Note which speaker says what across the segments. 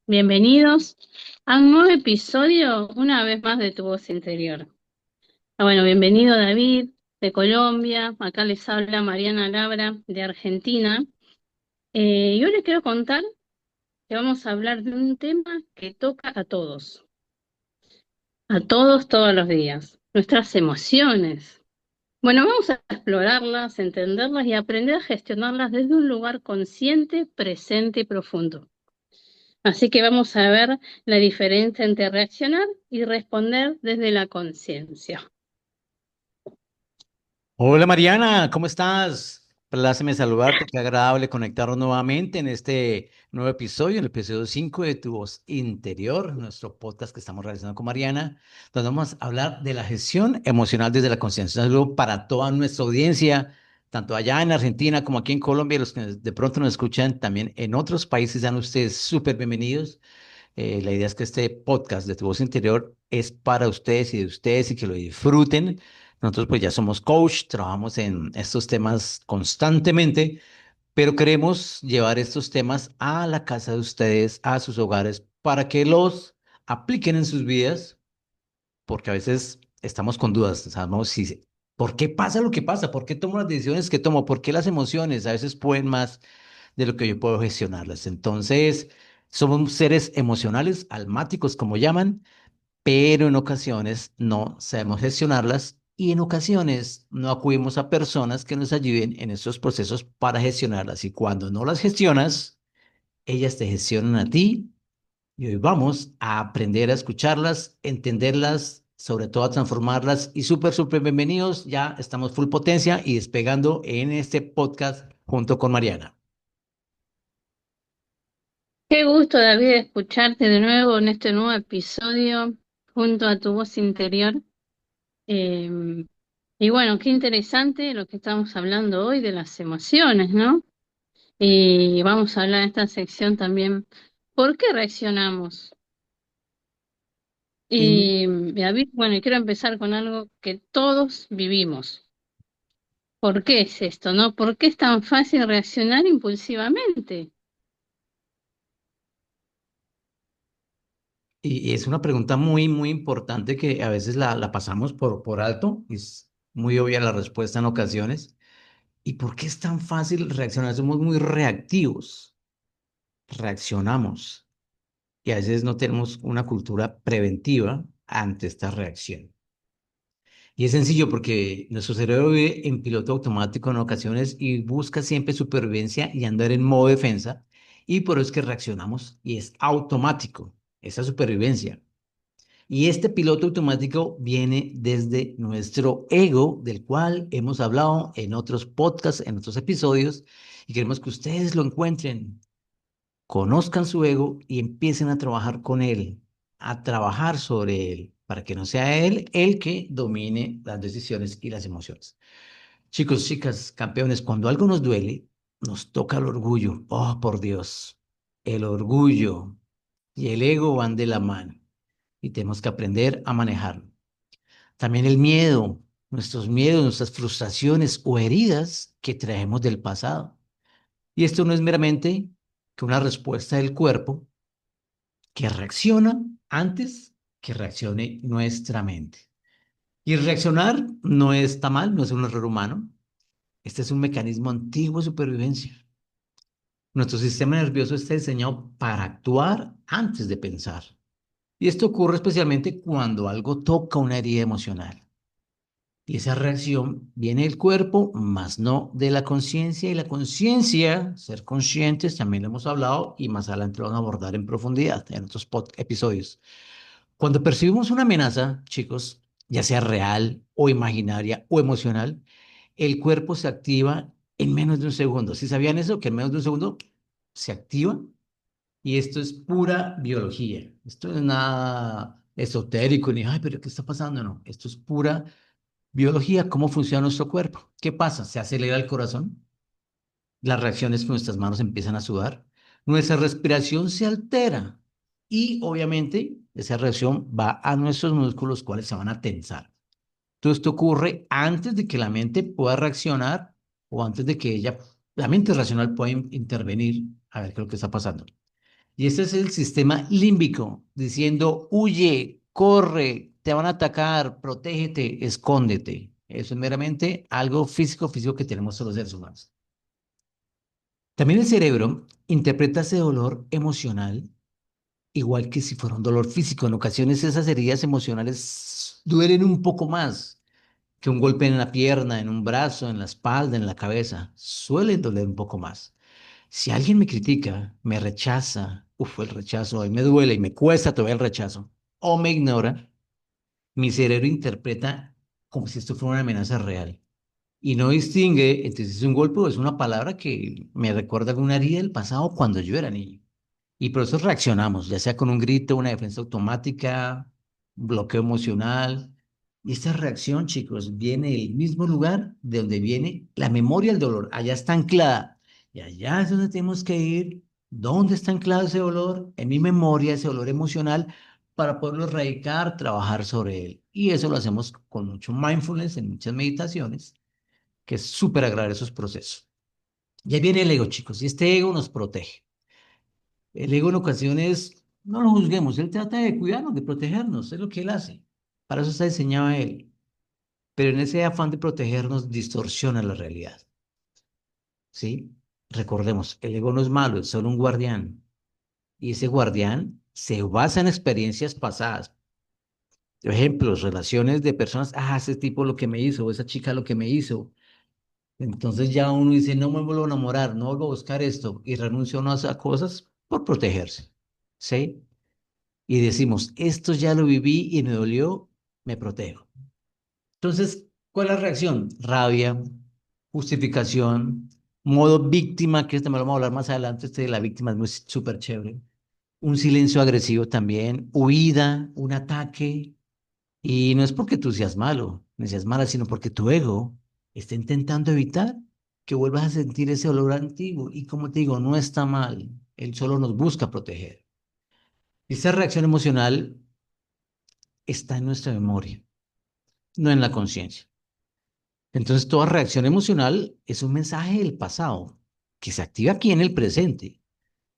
Speaker 1: Bienvenidos a un nuevo episodio, una vez más, de Tu Voz Interior. Bueno, bienvenido David, de Colombia. Acá les habla Mariana Labra, de Argentina. Y hoy les quiero contar que vamos a hablar de un tema que toca a todos, todos los días: nuestras emociones. Bueno, vamos a explorarlas, entenderlas y aprender a gestionarlas desde un lugar consciente, presente y profundo. Así que vamos a ver la diferencia entre reaccionar y responder desde la conciencia.
Speaker 2: Hola Mariana, ¿cómo estás? Pláceme saludarte, qué agradable conectarnos nuevamente en este nuevo episodio, el episodio 5 de Tu Voz Interior, nuestro podcast que estamos realizando con Mariana, donde vamos a hablar de la gestión emocional desde la conciencia. Un saludo para toda nuestra audiencia, tanto allá en Argentina como aquí en Colombia, y los que de pronto nos escuchan también en otros países, sean ustedes súper bienvenidos. La idea es que este podcast de Tu Voz Interior es para ustedes y de ustedes y que lo disfruten. Nosotros pues ya somos coach, trabajamos en estos temas constantemente, pero queremos llevar estos temas a la casa de ustedes, a sus hogares, para que los apliquen en sus vidas, porque a veces estamos con dudas, sabemos si, ¿por qué pasa lo que pasa? ¿Por qué tomo las decisiones que tomo? ¿Por qué las emociones a veces pueden más de lo que yo puedo gestionarlas? Entonces, somos seres emocionales, almáticos, como llaman, pero en ocasiones no sabemos gestionarlas y en ocasiones no acudimos a personas que nos ayuden en estos procesos para gestionarlas. Y cuando no las gestionas, ellas te gestionan a ti y hoy vamos a aprender a escucharlas, entenderlas, sobre todo a transformarlas y súper, súper bienvenidos. Ya estamos full potencia y despegando en este podcast junto con Mariana.
Speaker 1: Qué gusto, David, escucharte de nuevo en este nuevo episodio junto a Tu Voz Interior. Eh, y bueno, qué interesante lo que estamos hablando hoy de las emociones, ¿no? Y vamos a hablar en esta sección también, ¿por qué reaccionamos?
Speaker 2: Y,
Speaker 1: Y David, bueno, y quiero empezar con algo que todos vivimos. ¿Por qué es esto, no? ¿Por qué es tan fácil reaccionar impulsivamente?
Speaker 2: y es una pregunta muy, muy importante que a veces la pasamos por alto. Es muy obvia la respuesta en ocasiones. ¿Y por qué es tan fácil reaccionar? Somos muy reactivos, reaccionamos y a veces no tenemos una cultura preventiva ante esta reacción. Y es sencillo porque nuestro cerebro vive en piloto automático en ocasiones y busca siempre supervivencia y andar en modo defensa, y por eso es que reaccionamos y es automático esa supervivencia. Y este piloto automático viene desde nuestro ego, del cual hemos hablado en otros podcasts, en otros episodios, y queremos que ustedes lo encuentren, conozcan su ego y empiecen a trabajar con él, a trabajar sobre él, para que no sea él el que domine las decisiones y las emociones. Chicos, chicas, campeones, cuando algo nos duele, nos toca el orgullo. Oh, por Dios, el orgullo y el ego van de la mano y tenemos que aprender a manejarlo. También el miedo, nuestros miedos, nuestras frustraciones o heridas que traemos del pasado. Y esto no es meramente que una respuesta del cuerpo que reacciona antes que reaccione nuestra mente. Y reaccionar no está mal, no es un error humano. Este es un mecanismo antiguo de supervivencia. Nuestro sistema nervioso está diseñado para actuar antes de pensar. Y esto ocurre especialmente cuando algo toca una herida emocional. Y esa reacción viene del cuerpo, más no de la conciencia. Y la conciencia, ser conscientes, también lo hemos hablado y más adelante lo vamos a abordar en profundidad en otros episodios. Cuando percibimos una amenaza, chicos, ya sea real o imaginaria o emocional, el cuerpo se activa en menos de un segundo. ¿Sí sabían eso? Que en menos de un segundo se activa. Y esto es pura biología. Esto no es nada esotérico, ni, ay, pero ¿qué está pasando? No, esto es pura biología, cómo funciona nuestro cuerpo. ¿Qué pasa? Se acelera el corazón, las reacciones con nuestras manos empiezan a sudar, nuestra respiración se altera y obviamente esa reacción va a nuestros músculos, cuales se van a tensar. Todo esto ocurre antes de que la mente pueda reaccionar o antes de que la mente racional pueda intervenir a ver qué es lo que está pasando. Y ese es el sistema límbico, diciendo, huye, corre, te van a atacar, protégete, escóndete. Eso es meramente algo físico que tenemos todos los seres humanos. También el cerebro interpreta ese dolor emocional igual que si fuera un dolor físico. En ocasiones esas heridas emocionales duelen un poco más que un golpe en la pierna, en un brazo, en la espalda, en la cabeza. Suelen doler un poco más. Si alguien me critica, me rechaza, el rechazo hoy me duele y me cuesta todavía el rechazo, o me ignora, mi cerebro interpreta como si esto fuera una amenaza real. Y no distingue entre si es un golpe o es una palabra que me recuerda alguna herida del pasado cuando yo era niño. Y por eso reaccionamos, ya sea con un grito, una defensa automática, un bloqueo emocional. Y esta reacción, chicos, viene del mismo lugar de donde viene la memoria del dolor. Allá está anclada. Y allá es donde tenemos que ir. ¿Dónde está anclado ese dolor? En mi memoria, ese dolor emocional, para poderlo erradicar, trabajar sobre él. Y eso lo hacemos con mucho mindfulness, en muchas meditaciones, que es súper agradable esos procesos. Ya viene el ego, chicos, y este ego nos protege. El ego en ocasiones, no lo juzguemos, él trata de cuidarnos, de protegernos, es lo que él hace. Para eso está diseñado a él. Pero en ese afán de protegernos distorsiona la realidad, ¿sí? Recordemos, el ego no es malo, es solo un guardián. Y ese guardián se basa en experiencias pasadas. Ejemplos, relaciones de personas, ese tipo lo que me hizo, o esa chica lo que me hizo. Entonces ya uno dice, no me vuelvo a enamorar, no vuelvo a buscar esto, y renuncio a unas cosas por protegerse, ¿sí? Y decimos, esto ya lo viví y me dolió, me protejo. Entonces, ¿cuál es la reacción? Rabia, justificación, modo víctima, que este me lo vamos a hablar más adelante, este de la víctima es muy súper chévere. Un silencio agresivo también, huida, un ataque. Y no es porque tú seas malo, ni seas mala, sino porque tu ego está intentando evitar que vuelvas a sentir ese olor antiguo. Y como te digo, no está mal, él solo nos busca proteger. Esa reacción emocional está en nuestra memoria, no en la conciencia. Entonces, toda reacción emocional es un mensaje del pasado que se activa aquí en el presente.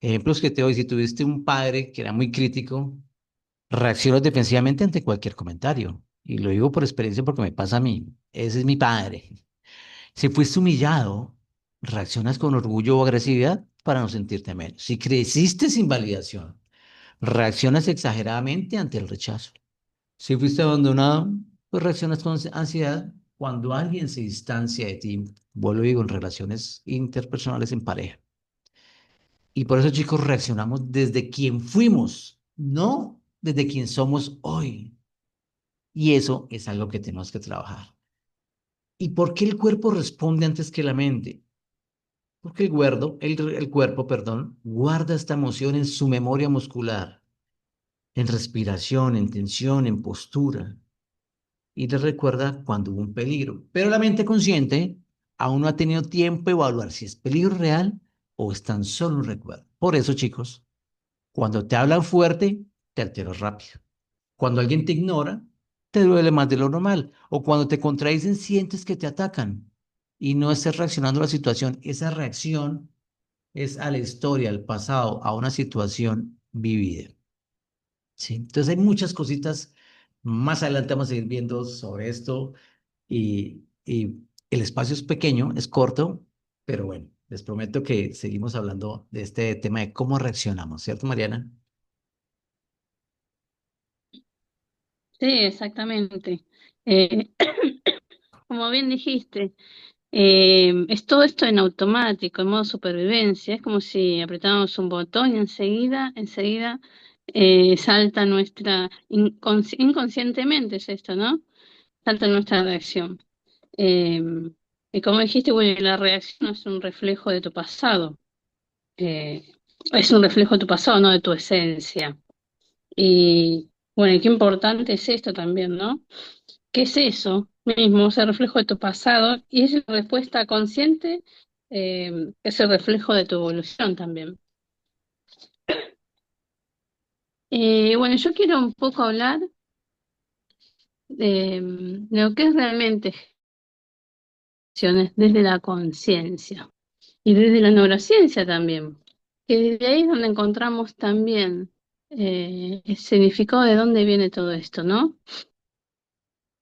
Speaker 2: Ejemplos que te doy, si tuviste un padre que era muy crítico, reaccionas defensivamente ante cualquier comentario. Y lo digo por experiencia porque me pasa a mí. Ese es mi padre. Si fuiste humillado, reaccionas con orgullo o agresividad para no sentirte menos. Si creciste sin validación, reaccionas exageradamente ante el rechazo. Si fuiste abandonado, pues reaccionas con ansiedad cuando alguien se distancia de ti. Vuelvo y digo, en relaciones interpersonales en pareja. Y por eso, chicos, reaccionamos desde quien fuimos, no desde quien somos hoy. Y eso es algo que tenemos que trabajar. ¿Y por qué el cuerpo responde antes que la mente? Porque el cuerpo, perdón, guarda esta emoción en su memoria muscular, en respiración, en tensión, en postura. Y les recuerda cuando hubo un peligro. Pero la mente consciente aún no ha tenido tiempo de evaluar si es peligro real o es tan solo un recuerdo. Por eso, chicos, cuando te hablan fuerte, te alteras rápido. Cuando alguien te ignora, te duele más de lo normal. O cuando te contradicen, sientes que te atacan y no estás reaccionando a la situación. Esa reacción es a la historia, al pasado, a una situación vivida. ¿Sí? Entonces hay muchas cositas. Más adelante vamos a ir viendo sobre esto y el espacio es pequeño, es corto, pero bueno, les prometo que seguimos hablando de este tema de cómo reaccionamos, ¿cierto, Mariana?
Speaker 1: Sí, exactamente. Eh, como bien dijiste, es todo esto en automático, en modo supervivencia. Es como si apretáramos un botón y enseguida salta nuestra, inconscientemente es esto, ¿no? Salta nuestra reacción. Eh, y como dijiste, bueno, la reacción es un reflejo de tu pasado. Es un reflejo de tu pasado, no de tu esencia. Y Bueno, y qué importante es esto también, ¿no? ¿Qué es eso mismo? Es el reflejo de tu pasado y es la respuesta consciente, es el reflejo de tu evolución también. Bueno, yo quiero un poco hablar de lo que es realmente gestiones desde la conciencia y desde la neurociencia también, que desde ahí es donde encontramos también el significado de dónde viene todo esto, ¿no?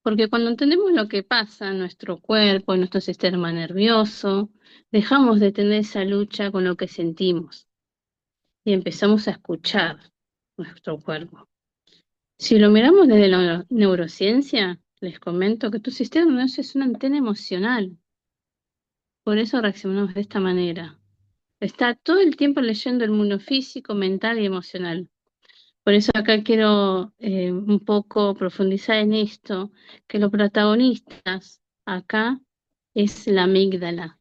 Speaker 1: Porque cuando entendemos lo que pasa en nuestro cuerpo, en nuestro sistema nervioso, dejamos de tener esa lucha con lo que sentimos y empezamos a escuchar nuestro cuerpo. Si lo miramos desde la neurociencia, les comento que tu sistema nervioso es una antena emocional, por eso reaccionamos de esta manera. Está todo el tiempo leyendo el mundo físico, mental y emocional. Por eso acá quiero un poco profundizar en esto, que los protagonistas acá es la amígdala.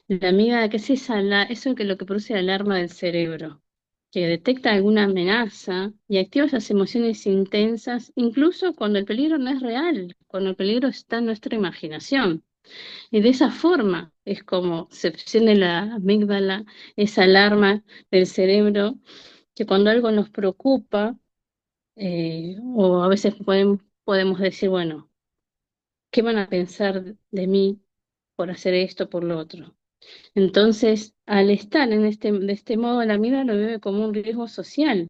Speaker 1: La amígdala, que es esa, eso que lo que produce la alarma del cerebro, que detecta alguna amenaza y activa esas emociones intensas, incluso cuando el peligro no es real, cuando el peligro está en nuestra imaginación. Y de esa forma es como se enciende la amígdala, esa alarma del cerebro, que cuando algo nos preocupa, o a veces podemos decir, bueno, ¿qué van a pensar de mí por hacer esto, por lo otro? Entonces, al estar de este modo, la amígdala lo vive como un riesgo social,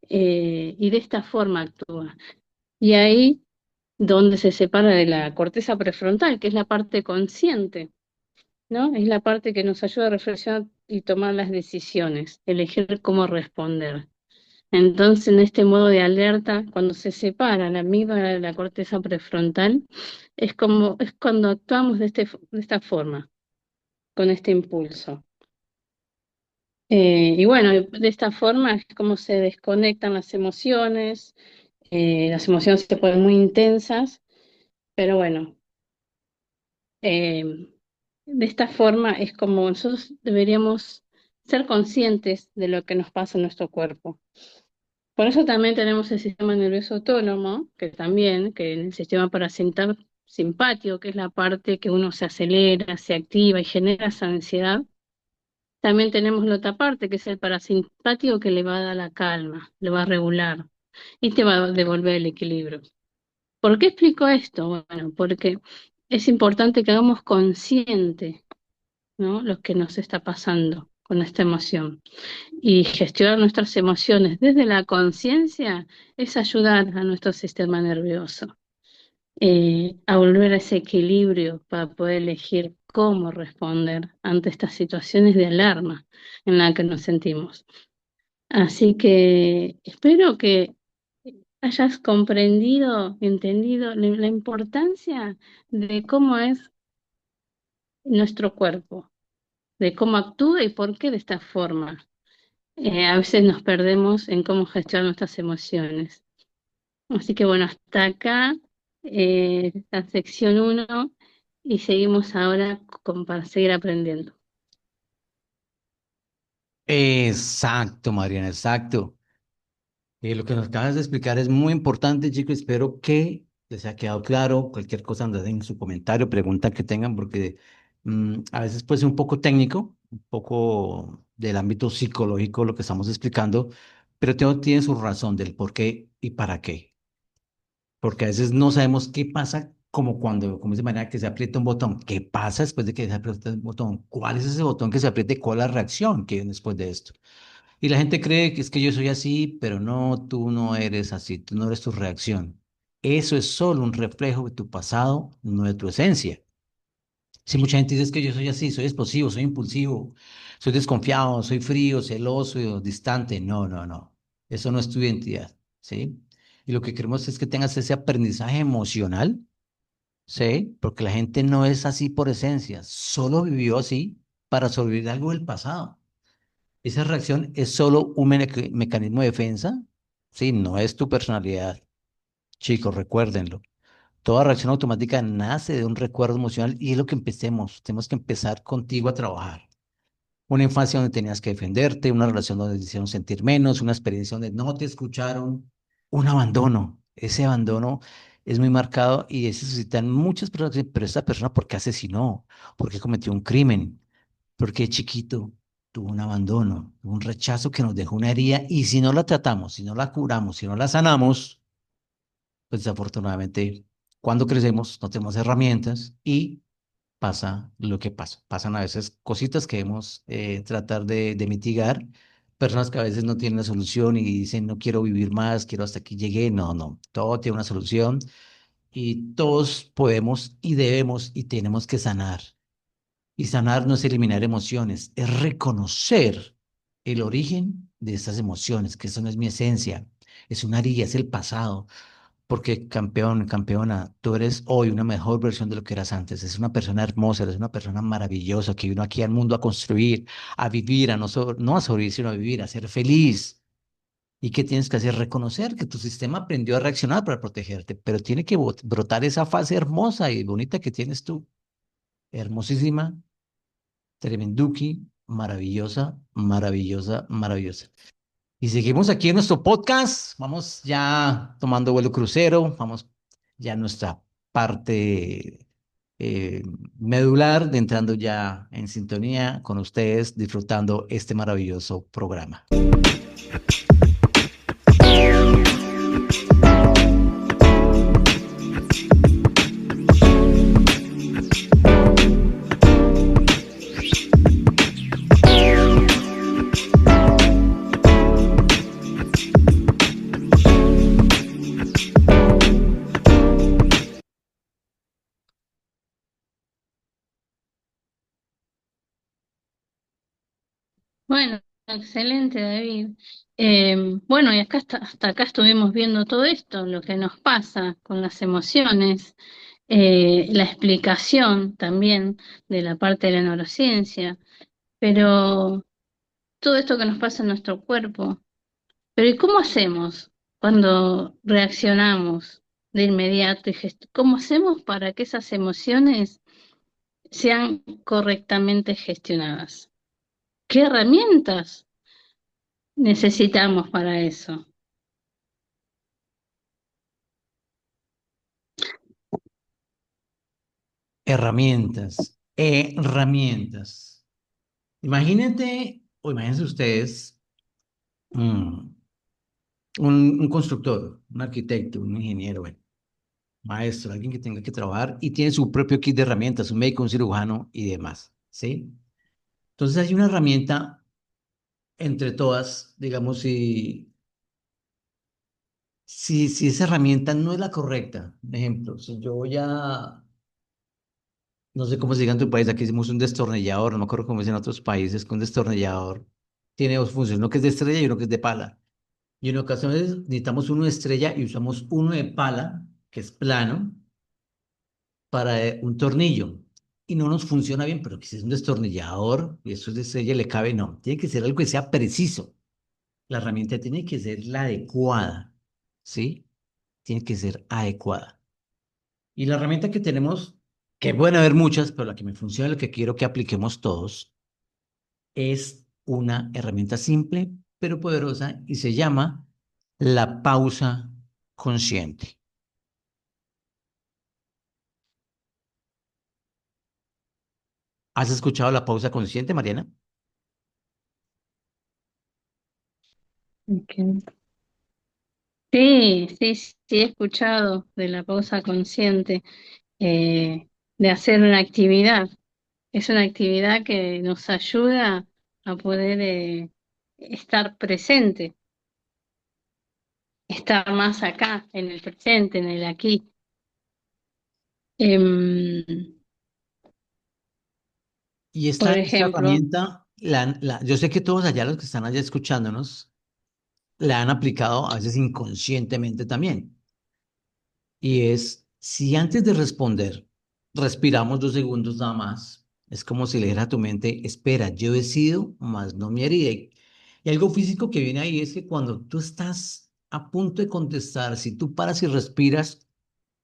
Speaker 1: y de esta forma actúa. Y ahí donde se separa de la corteza prefrontal, que es la parte consciente, ¿no? Es la parte que nos ayuda a reflexionar y tomar las decisiones, elegir cómo responder. Entonces, en este modo de alerta, cuando se separa la amígdala de la corteza prefrontal, es cuando actuamos de esta forma, con este impulso. Y bueno, de esta forma es como se desconectan las emociones se ponen muy intensas, pero bueno, eh, de esta forma es como nosotros deberíamos ser conscientes de lo que nos pasa en nuestro cuerpo. Por eso también tenemos el sistema nervioso autónomo, que en el sistema parasimpático, que es la parte que uno se acelera, se activa y genera esa ansiedad. También tenemos la otra parte, que es el parasimpático, que le va a dar la calma, le va a regular y te va a devolver el equilibrio. ¿Por qué explico esto? Bueno, porque es importante que hagamos consciente, ¿no?, lo que nos está pasando con esta emoción. Y gestionar nuestras emociones desde la conciencia es ayudar a nuestro sistema nervioso a volver a ese equilibrio para poder elegir cómo responder ante estas situaciones de alarma en la que nos sentimos. Así que espero que hayas comprendido, entendido la importancia de cómo es nuestro cuerpo, de cómo actúa y por qué de esta forma. A veces nos perdemos en cómo gestionar nuestras emociones. Así que bueno, hasta acá la sección uno y seguimos ahora para seguir aprendiendo.
Speaker 2: Exacto, Mariana, exacto. Lo que nos acabas de explicar es muy importante, chicos. Espero que les haya quedado claro. Cualquier cosa, nos dejen su comentario, pregunta que tengan, porque a veces puede ser un poco técnico, un poco del ámbito psicológico lo que estamos explicando, pero tiene su razón del por qué y para qué. Porque a veces no sabemos qué pasa, como cuando, como dice manera que se aprieta un botón. ¿Qué pasa después de que se aprieta un botón? ¿Cuál es ese botón que se apriete? ¿Cuál es la reacción que viene después de esto? Y la gente cree que es que yo soy así, pero no, tú no eres así, tú no eres tu reacción. Eso es solo un reflejo de tu pasado, no de tu esencia. Si mucha gente dice es que yo soy así, soy explosivo, soy impulsivo, soy desconfiado, soy frío, celoso, distante. No, no, no. Eso no es tu identidad, ¿sí? Y lo que queremos es que tengas ese aprendizaje emocional, ¿sí? Porque la gente no es así por esencia, solo vivió así para sobrevivir algo del pasado. Esa reacción es solo un mecanismo de defensa, sí, no es tu personalidad. Chicos, recuérdenlo. Toda reacción automática nace de un recuerdo emocional y es lo que empecemos. Tenemos que empezar contigo a trabajar. Una infancia donde tenías que defenderte, una relación donde te hicieron sentir menos, una experiencia donde no te escucharon, un abandono. Ese abandono es muy marcado y se suscita en muchas personas, pero esta persona, ¿por qué asesinó? ¿Por qué cometió un crimen? Porque chiquito tuvo un abandono, un rechazo que nos dejó una herida y si no la tratamos, si no la curamos, si no la sanamos, pues desafortunadamente cuando crecemos no tenemos herramientas y pasa lo que pasa. Pasan a veces cositas que debemos tratar de mitigar. Personas que a veces no tienen la solución y dicen, no quiero vivir más, quiero hasta aquí llegué. No, no, todo tiene una solución y todos podemos y debemos y tenemos que sanar. Y sanar no es eliminar emociones, es reconocer el origen de estas emociones, que eso no es mi esencia, es una herida, es el pasado. Porque campeón, campeona, tú eres hoy una mejor versión de lo que eras antes. Es una persona hermosa, eres una persona maravillosa que vino aquí al mundo a construir, a vivir, a no, no a sobrevivir, sino a vivir, a ser feliz. ¿Y qué tienes que hacer? Reconocer que tu sistema aprendió a reaccionar para protegerte, pero tiene que brotar esa fase hermosa y bonita que tienes tú. Hermosísima, tremenduki, maravillosa, maravillosa, maravillosa. Y seguimos aquí en nuestro podcast. Vamos ya tomando vuelo crucero. Vamos ya a nuestra parte medular, de entrando ya en sintonía con ustedes, disfrutando este maravilloso programa.
Speaker 1: Bueno, excelente, David. Bueno, y acá hasta acá estuvimos viendo todo esto, lo que nos pasa con las emociones, la explicación también de la parte de la neurociencia, pero todo esto que nos pasa en nuestro cuerpo. Pero ¿y cómo hacemos cuando reaccionamos de inmediato? ¿Cómo hacemos para que esas emociones sean correctamente gestionadas? ¿Qué herramientas necesitamos para eso?
Speaker 2: Herramientas, herramientas. Imagínate, o imagínense ustedes, mm, un constructor, un arquitecto, un ingeniero, bueno, maestro, alguien que tenga que trabajar y tiene su propio kit de herramientas, un médico, un cirujano y demás, ¿sí? Entonces hay una herramienta entre todas, digamos, si esa herramienta no es la correcta, por ejemplo, si yo voy a, no sé cómo se diga en tu país, aquí decimos un destornillador, no me acuerdo cómo es en otros países, que un destornillador tiene dos funciones, uno que es de estrella y uno que es de pala. Y en ocasiones necesitamos uno de estrella y usamos uno de pala, que es plano, para un tornillo. Y no nos funciona bien, pero que si es un destornillador y eso es de estrella le cabe, no. Tiene que ser algo que sea preciso. La herramienta tiene que ser la adecuada, ¿sí? Tiene que ser adecuada. Y la herramienta que tenemos, que pueden haber muchas, pero la que me funciona, la que quiero que apliquemos todos, es una herramienta simple, pero poderosa y se llama la pausa consciente. ¿Has escuchado la pausa consciente, Mariana?
Speaker 1: Ok. Sí, sí, sí, he escuchado de la pausa consciente, de hacer una actividad. Es una actividad que nos ayuda a poder estar presente, estar más acá, en el presente, en el aquí. Em,
Speaker 2: Y
Speaker 1: por
Speaker 2: esta
Speaker 1: ejemplo,
Speaker 2: herramienta, yo sé que todos allá, los que están allá escuchándonos, la han aplicado a veces inconscientemente también. Y es, si antes de responder respiramos 2 segundos nada más, es como si le dijera a tu mente, espera, yo decido, más no me herida. Y algo físico que viene ahí es que cuando tú estás a punto de contestar, si tú paras y respiras,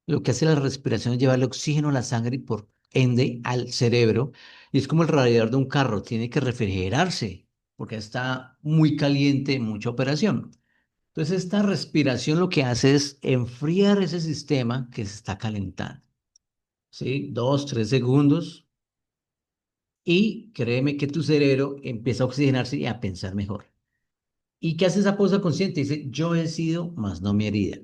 Speaker 2: lo que hace la respiración es llevarle oxígeno a la sangre y por ende al cerebro. Y es como el radiador de un carro, tiene que refrigerarse porque está muy caliente, mucha operación. Entonces, esta respiración lo que hace es enfriar ese sistema que se está calentando, ¿sí? 2, 3 segundos y créeme que tu cerebro empieza a oxigenarse y a pensar mejor. ¿Y qué hace esa pausa consciente? Dice, yo he sido, más no mi herida.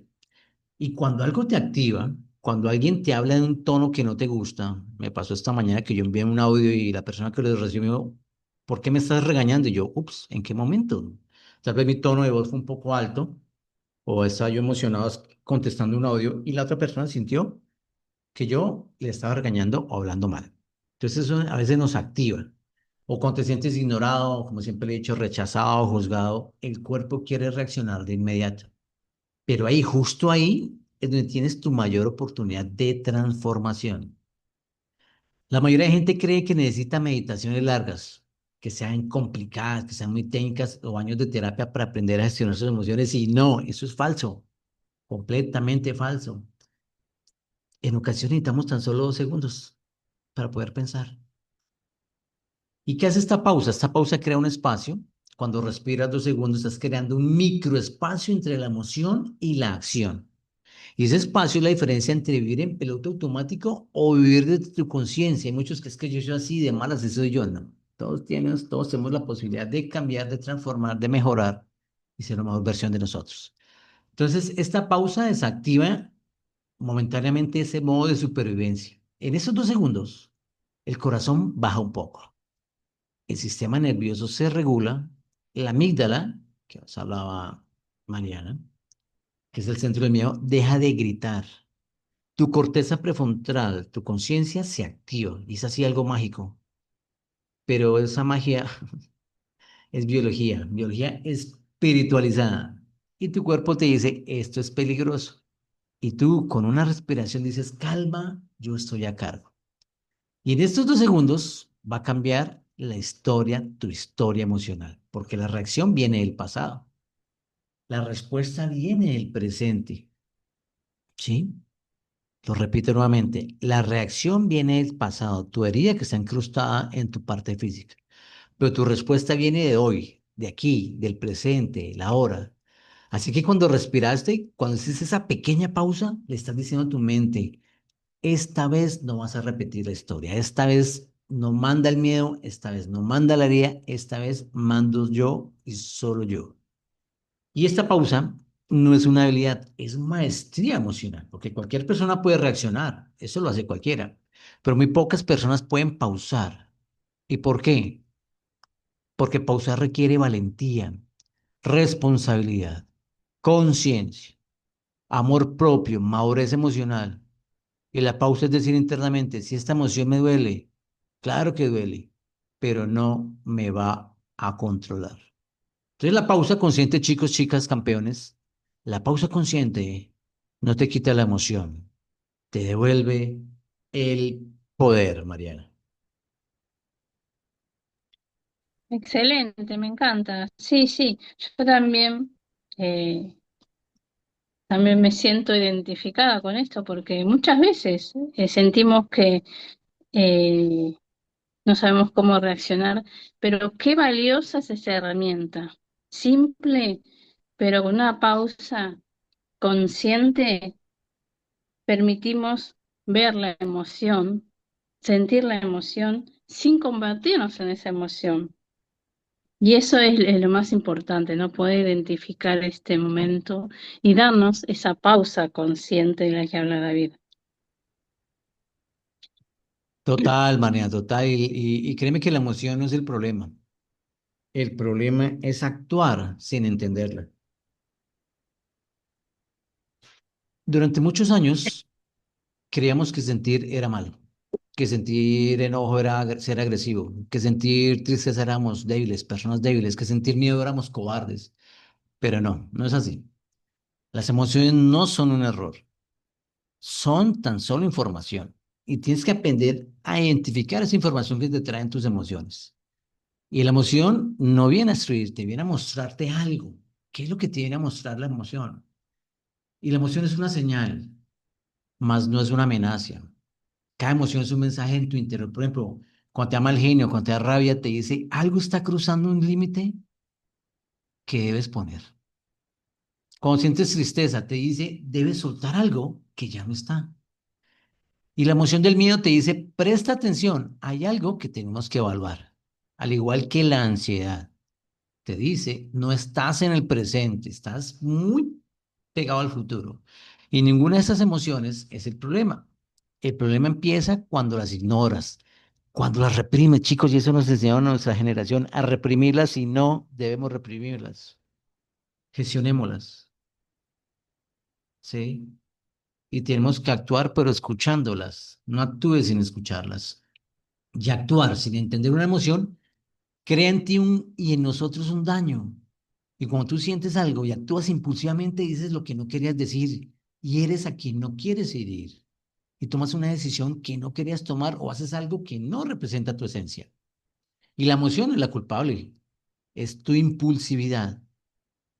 Speaker 2: Y cuando algo te activa, cuando alguien te habla en un tono que no te gusta, me pasó esta mañana que yo envié un audio y la persona que lo recibió, ¿por qué me estás regañando? Y yo, ups, ¿en qué momento? Tal vez mi tono de voz fue un poco alto o estaba yo emocionado contestando un audio y la otra persona sintió que yo le estaba regañando o hablando mal. Entonces eso a veces nos activa. O cuando te sientes ignorado, como siempre le he dicho, rechazado, juzgado, el cuerpo quiere reaccionar de inmediato. Pero ahí, justo ahí, es donde tienes tu mayor oportunidad de transformación. La mayoría de gente cree que necesita meditaciones largas, que sean complicadas, que sean muy técnicas o años de terapia para aprender a gestionar sus emociones. Y no, eso es falso, completamente falso. En ocasiones necesitamos tan solo 2 segundos para poder pensar. ¿Y qué hace esta pausa? Esta pausa crea un espacio. Cuando respiras 2 segundos, estás creando un microespacio entre la emoción y la acción. Y ese espacio es la diferencia entre vivir en piloto automático o vivir desde tu conciencia. Hay muchos que es que yo soy así de malas, eso soy yo, no. Todos tenemos la posibilidad de cambiar, de transformar, de mejorar y ser la mejor versión de nosotros. Entonces, esta pausa desactiva momentáneamente ese modo de supervivencia. En esos 2 segundos, el corazón baja un poco, el sistema nervioso se regula, la amígdala, que os hablaba Mariana, que es el centro del miedo, deja de gritar. Tu corteza prefrontal, tu conciencia se activa y es así algo mágico, pero esa magia es biología, biología espiritualizada. Y tu cuerpo te dice, esto es peligroso. Y tú con una respiración dices, calma, yo estoy a cargo. Y en estos 2 segundos va a cambiar la historia, tu historia emocional, porque la reacción viene del pasado, la respuesta viene del presente, ¿sí? Lo repito nuevamente, la reacción viene del pasado, tu herida que está incrustada en tu parte física, pero tu respuesta viene de hoy, de aquí, del presente, la hora. Así que cuando respiraste, cuando hiciste esa pequeña pausa, le estás diciendo a tu mente, esta vez no vas a repetir la historia, esta vez no manda el miedo, esta vez no manda la herida, esta vez mando yo y solo yo. Y esta pausa no es una habilidad, es maestría emocional, porque cualquier persona puede reaccionar, eso lo hace cualquiera, pero muy pocas personas pueden pausar. ¿Y por qué? Porque pausar requiere valentía, responsabilidad, conciencia, amor propio, madurez emocional. Y la pausa es decir internamente, si esta emoción me duele, claro que duele, pero no me va a controlar. Entonces la pausa consciente, chicos, chicas, campeones, la pausa consciente no te quita la emoción, te devuelve el poder, Mariana.
Speaker 1: Excelente, me encanta. Sí, sí, yo también, eh, también me siento identificada con esto porque muchas veces sentimos que eh, no sabemos cómo reaccionar, pero qué valiosa es esa herramienta. Simple, pero con una pausa consciente, permitimos ver la emoción, sentir la emoción sin convertirnos en esa emoción. Y eso es lo más importante, ¿no? Poder identificar este momento y darnos esa pausa consciente de la que habla David.
Speaker 2: Total, Mariana, total. Y créeme que la emoción no es el problema. El problema es actuar sin entenderla. Durante muchos años creíamos que sentir era malo, que sentir enojo era ser agresivo, que sentir tristeza éramos débiles, personas débiles, que sentir miedo éramos cobardes. Pero no, no es así. Las emociones no son un error, son tan solo información. Y tienes que aprender a identificar esa información que te traen tus emociones. Y la emoción no viene a destruirte, viene a mostrarte algo. ¿Qué es lo que te viene a mostrar la emoción? Y la emoción es una señal, más no es una amenaza. Cada emoción es un mensaje en tu interior. Por ejemplo, cuando te da mal genio, cuando te da rabia, te dice, algo está cruzando un límite que debes poner. Cuando sientes tristeza, te dice, debes soltar algo que ya no está. Y la emoción del miedo te dice, presta atención, hay algo que tenemos que evaluar. Al igual que la ansiedad, te dice, no estás en el presente, estás muy pegado al futuro. Y ninguna de estas emociones es el problema. El problema empieza cuando las ignoras, cuando las reprimes, chicos, y eso nos enseñaron a nuestra generación a reprimirlas y no debemos reprimirlas. Gestionémoslas, ¿sí? Y tenemos que actuar, pero escuchándolas. No actúes sin escucharlas. Y actuar sin entender una emoción crea en ti y en nosotros un daño. Y cuando tú sientes algo y actúas impulsivamente, dices lo que no querías decir y eres a quien no quieres herir. Y tomas una decisión que no querías tomar o haces algo que no representa tu esencia. Y la emoción es la culpable, es tu impulsividad.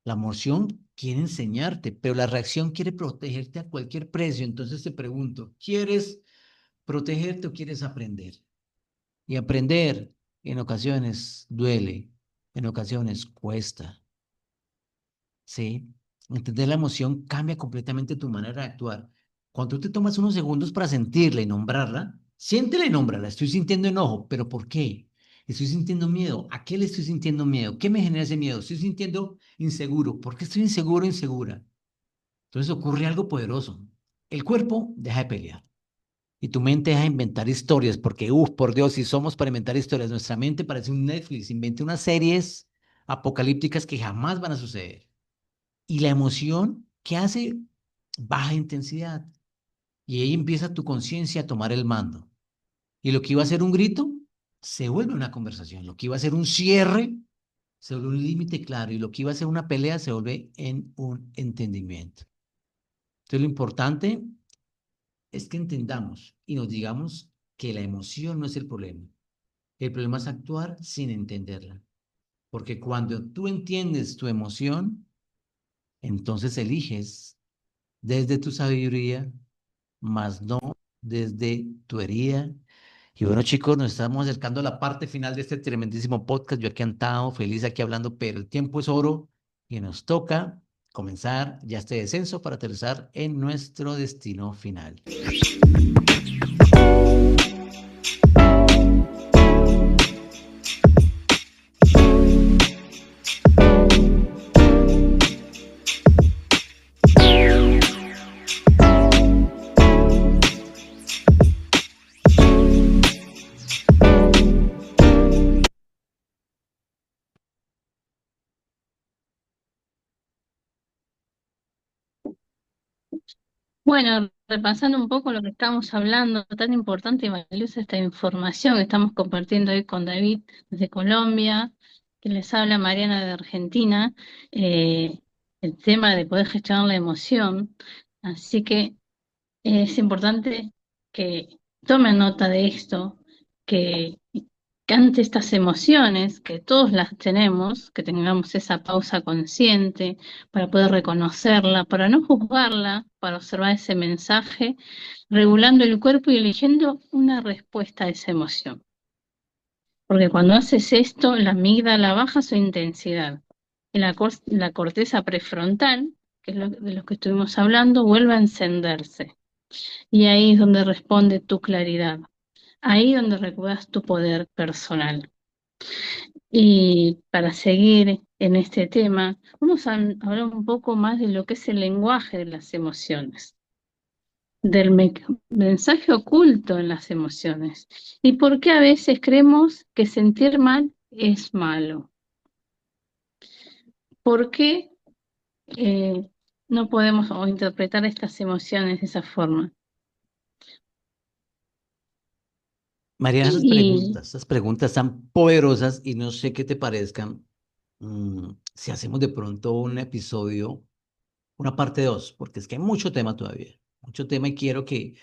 Speaker 2: La emoción quiere enseñarte, pero la reacción quiere protegerte a cualquier precio. Entonces te pregunto, ¿quieres protegerte o quieres aprender? Y aprender en ocasiones duele, en ocasiones cuesta, ¿sí? Entender la emoción cambia completamente tu manera de actuar. Cuando tú te tomas unos segundos para sentirla y nombrarla, siéntela y nómbrala. Estoy sintiendo enojo, pero ¿por qué? Estoy sintiendo miedo. ¿A qué le estoy sintiendo miedo? ¿Qué me genera ese miedo? Estoy sintiendo inseguro. ¿Por qué estoy inseguro o insegura? Entonces ocurre algo poderoso. El cuerpo deja de pelear. Y tu mente deja de inventar historias, porque, por Dios, si somos para inventar historias, nuestra mente parece un Netflix, inventa unas series apocalípticas que jamás van a suceder. Y la emoción, ¿qué hace? Baja intensidad. Y ahí empieza tu conciencia a tomar el mando. Y lo que iba a ser un grito, se vuelve una conversación. Lo que iba a ser un cierre, se vuelve un límite claro. Y lo que iba a ser una pelea, se vuelve en un entendimiento. Entonces, lo importante es que entendamos y nos digamos que la emoción no es el problema. El problema es actuar sin entenderla. Porque cuando tú entiendes tu emoción, entonces eliges desde tu sabiduría, más no desde tu herida. Y bueno, chicos, nos estamos acercando a la parte final de este tremendísimo podcast. Yo aquí encantado, feliz aquí hablando, pero el tiempo es oro y nos toca comenzar ya este descenso para aterrizar en nuestro destino final.
Speaker 1: Bueno, repasando un poco lo que estamos hablando, tan importante y valiosa esta información que estamos compartiendo hoy con David desde Colombia, que les habla Mariana de Argentina, el tema de poder gestionar la emoción. Así que es importante que tomen nota de esto, que, que ante estas emociones, que todos las tenemos, que tengamos esa pausa consciente para poder reconocerla, para no juzgarla, para observar ese mensaje, regulando el cuerpo y eligiendo una respuesta a esa emoción. Porque cuando haces esto, la amígdala baja su intensidad y la corteza prefrontal, que es de lo que estuvimos hablando, vuelve a encenderse. Y ahí es donde responde tu claridad, ahí donde recuerdas tu poder personal. Y para seguir en este tema, vamos a hablar un poco más de lo que es el lenguaje de las emociones, del mensaje oculto en las emociones y por qué a veces creemos que sentir mal es malo. ¿Por qué eh, no podemos o interpretar estas emociones de esa forma?
Speaker 2: Mariana,
Speaker 1: Y
Speaker 2: esas preguntas tan poderosas y no sé qué te parezcan, si hacemos de pronto un episodio, una parte 2 porque es que hay mucho tema todavía, mucho tema y quiero que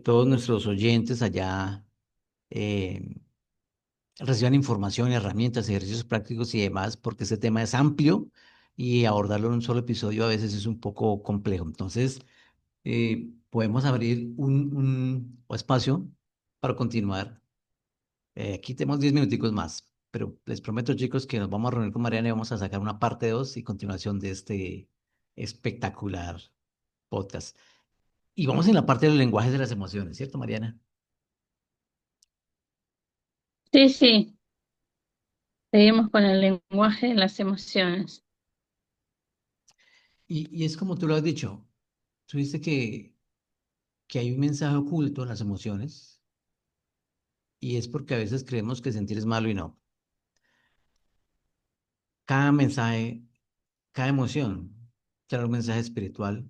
Speaker 2: todos nuestros oyentes allá eh, reciban información, herramientas, ejercicios prácticos y demás, porque ese tema es amplio y abordarlo en un solo episodio a veces es un poco complejo. Entonces, podemos abrir un espacio para continuar. Aquí tenemos 10 minuticos más, pero les prometo, chicos, que nos vamos a reunir con Mariana y vamos a sacar una parte 2 y continuación de este Espectacular podcast. Y vamos en la parte del lenguaje de las emociones, ¿cierto, Mariana?
Speaker 1: Sí, sí, seguimos con el lenguaje de las emociones.
Speaker 2: Y es como tú lo has dicho, tú dices que hay un mensaje oculto en las emociones y es porque a veces creemos que sentir es malo y no. Cada mensaje, cada emoción trae un mensaje espiritual,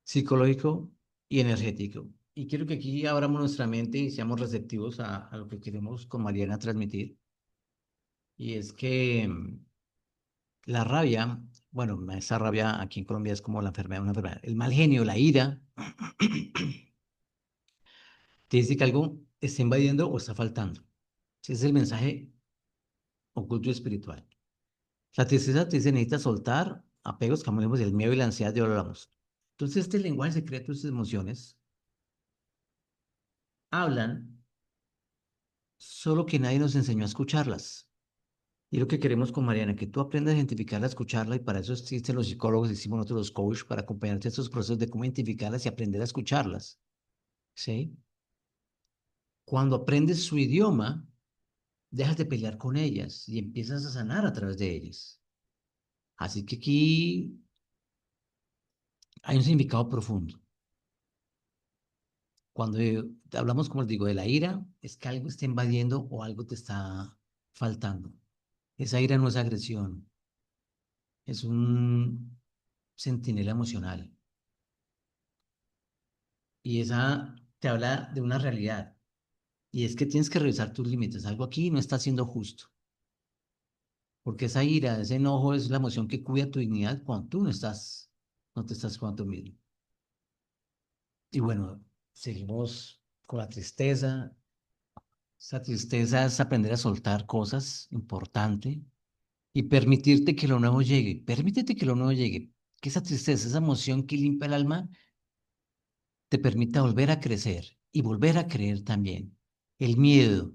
Speaker 2: psicológico y energético. Y quiero que aquí abramos nuestra mente y seamos receptivos a lo que queremos con Mariana transmitir. Y es que la rabia, bueno, esa rabia aquí en Colombia es como la enfermedad, una enfermedad. El mal genio, la ira, te dice que algo está invadiendo o está faltando. Ese es el mensaje oculto y espiritual. La tristeza te dice necesitas soltar apegos, como decimos, el miedo y la ansiedad, ya lo hablamos. Entonces, este lenguaje secreto, estas emociones, hablan, solo que nadie nos enseñó a escucharlas. Y lo que queremos con Mariana, que tú aprendas a identificarla, a escucharla, y para eso existen los psicólogos, hicimos nosotros los coaches, para acompañarte en estos procesos de cómo identificarlas y aprender a escucharlas. ¿Sí? Cuando aprendes su idioma, dejas de pelear con ellas y empiezas a sanar a través de ellas. Así que aquí hay un significado profundo. Cuando hablamos, como les digo, de la ira, es que algo está invadiendo o algo te está faltando. Esa ira no es agresión, es un centinela emocional. Y esa te habla de una realidad. Y es que tienes que revisar tus límites. Algo aquí no está siendo justo. Porque esa ira, ese enojo es la emoción que cuida tu dignidad cuando tú no te estás cuidando tú mismo. Y bueno, seguimos con la tristeza. Esa tristeza es aprender a soltar cosas importantes y permitirte que lo nuevo llegue. Permítete que lo nuevo llegue. Que esa tristeza, esa emoción que limpia el alma, te permita volver a crecer y volver a creer también. El miedo.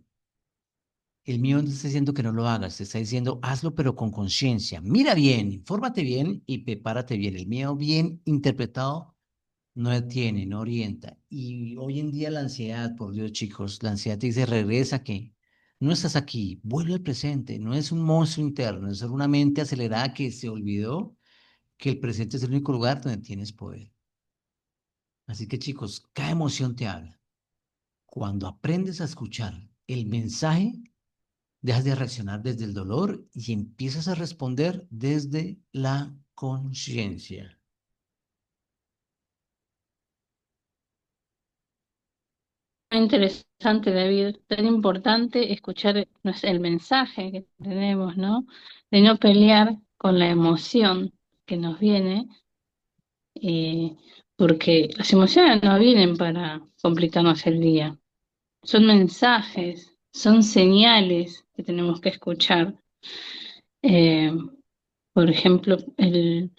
Speaker 2: El miedo no te está diciendo que no lo hagas, te está diciendo hazlo pero con conciencia. Mira bien, infórmate bien y prepárate bien. El miedo bien interpretado no detiene, no orienta. Y hoy en día la ansiedad, por Dios chicos, la ansiedad te dice regresa que no estás aquí, vuelve al presente. No es un monstruo interno, es solo una mente acelerada que se olvidó que el presente es el único lugar donde tienes poder. Así que chicos, cada emoción te habla. Cuando aprendes a escuchar el mensaje, dejas de reaccionar desde el dolor y empiezas a responder desde la conciencia.
Speaker 1: Muy interesante, David, tan importante escuchar el mensaje que tenemos, ¿no? De no pelear con la emoción que nos viene, eh, porque las emociones no vienen para complicarnos el día, son mensajes, son señales que tenemos que escuchar. Eh, por ejemplo, el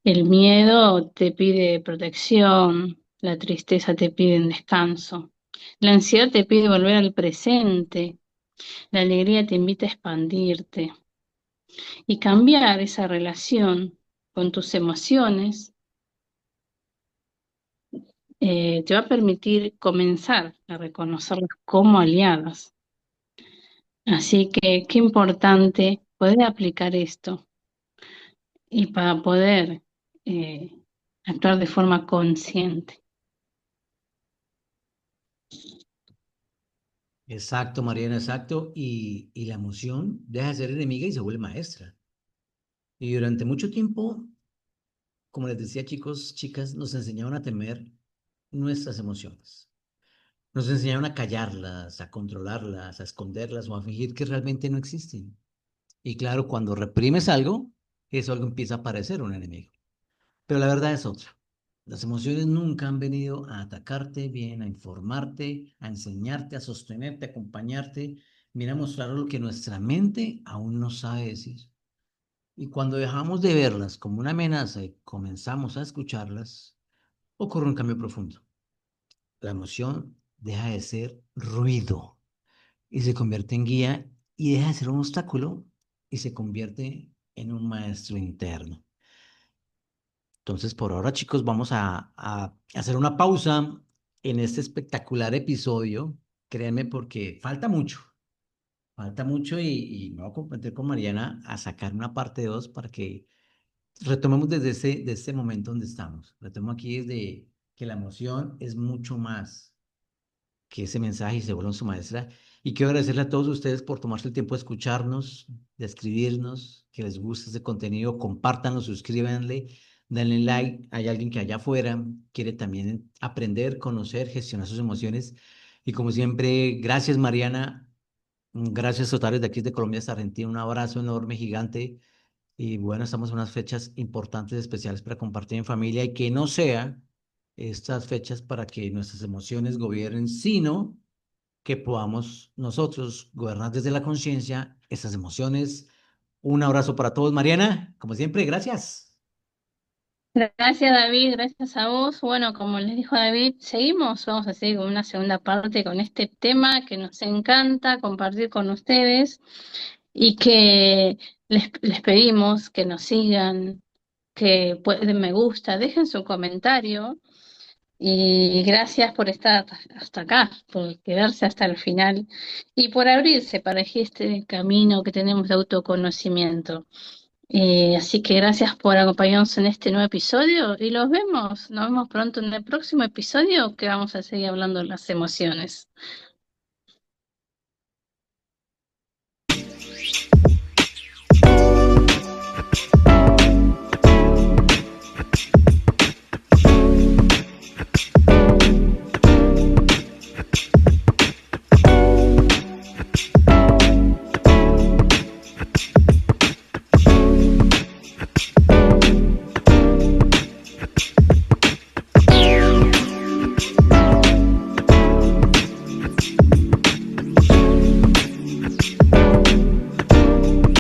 Speaker 1: miedo te pide protección, la tristeza te pide un descanso, la ansiedad te pide volver al presente, la alegría te invita a expandirte y cambiar esa relación con tus emociones te va a permitir comenzar a reconocerlas como aliadas. Así que qué importante poder aplicar esto y para poder eh, actuar de forma consciente.
Speaker 2: Exacto, Mariana, exacto. Y la emoción deja de ser enemiga y se vuelve maestra. Y durante mucho tiempo, como les decía chicos, chicas, nos enseñaron a temer nuestras emociones. Nos enseñaron a callarlas, a controlarlas, a esconderlas o a fingir que realmente no existen. Y claro, cuando reprimes algo, eso algo empieza a parecer un enemigo. Pero la verdad es otra. Las emociones nunca han venido a atacarte, bien, a informarte, a enseñarte, a sostenerte, a acompañarte, mira, a mostrar lo que nuestra mente aún no sabe decir. Y cuando dejamos de verlas como una amenaza y comenzamos a escucharlas, ocurre un cambio profundo. La emoción deja de ser ruido y se convierte en guía y deja de ser un obstáculo y se convierte en un maestro interno. Entonces, por ahora, chicos, vamos a hacer una pausa en este espectacular episodio. Créanme, porque falta mucho y me voy a comprometer con Mariana a sacar una parte 2 para que retomemos de este momento donde estamos. Retomo aquí desde que la emoción es mucho más que ese mensaje y se vuelvan su maestra. Y quiero agradecerle a todos ustedes por tomarse el tiempo de escucharnos, de escribirnos, que les guste este contenido, compártanlo, suscríbanle, denle like. Hay alguien que allá afuera quiere también aprender, conocer, gestionar sus emociones. Y como siempre, gracias Mariana, gracias totales de aquí de Colombia hasta Argentina. Un abrazo enorme, gigante. Y bueno, estamos en unas fechas importantes, especiales para compartir en familia y que no sea estas fechas para que nuestras emociones gobiernen, sino que podamos nosotros gobernar desde la conciencia esas emociones. Un abrazo para todos, Mariana. Como siempre, gracias.
Speaker 1: Gracias David, gracias a vos. Bueno, como les dijo David, seguimos, vamos a seguir con una segunda parte con este tema que nos encanta compartir con ustedes y que les pedimos que nos sigan, que den me gusta, dejen su comentario y gracias por estar hasta acá, por quedarse hasta el final y por abrirse para elegir este camino que tenemos de autoconocimiento. Así que gracias por acompañarnos en este nuevo episodio y nos vemos pronto en el próximo episodio que vamos a seguir hablando de las emociones.